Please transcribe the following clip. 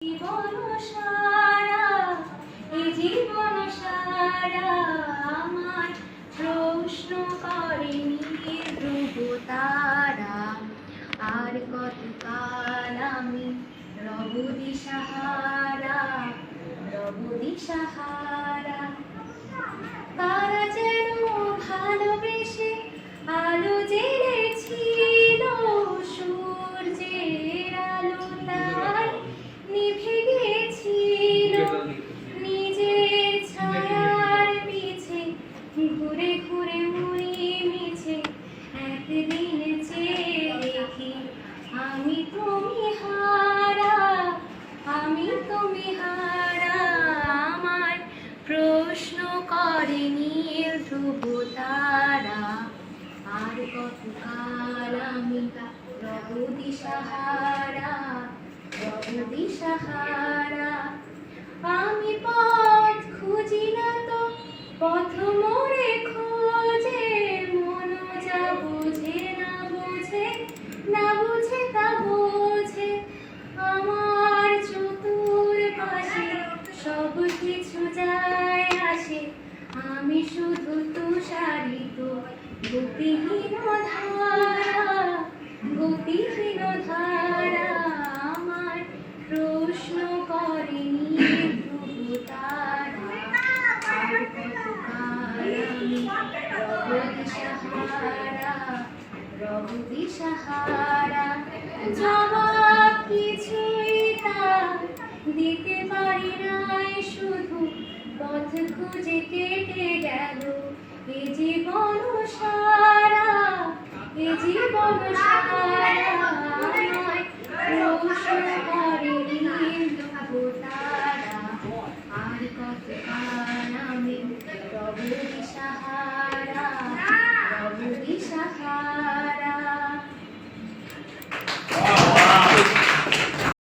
জীবন সারা এই জীবন সারা আমার প্রশ্ন করেনি ধ্রুব তারা। আর কতকাল আমি রব দিশাহারা, রব দিশাহারা। তারা যেন ভালোবেসে আলো জ্বেলেছিল, সূর্যের আলো তাই নিভে গিয়েছিল। নিজের ছায়ার পিছে ঘুরে ঘুরে উড়ি মিছে একদিন চেয়ে দেখি আমি তুমি হারা, আমি তুমি হারা। আমার প্রশ্ন করেনি ধ্রুব তারা। আর কতকাল আমি রব দিশাহারা, রব দিশাহারা। আমি পথ খুঁজি না তো পথ মোরে খোঁজে, মন যা বোঝে না বোঝে, না বুঝে তা বোঝে। আমার চতুর্পাশে সব কিছু যায় আসে, আমি শুধু তুষারিত গতিহীন ধারা, গতিহীন ধারা। আমার প্রশ্ন করেনি ধ্রুব তারা। আর কতকাল আমি রব দিশাহারা, রব দিশাহারা। জবাব কিছুই তার দিতে পারি নাই, শুধু পথ খুঁজে কেটে গেল এ জীবন সারা, এ জীবন সারা। আমায় প্রশ্ন করেনি ধ্রুব তারা। আর কত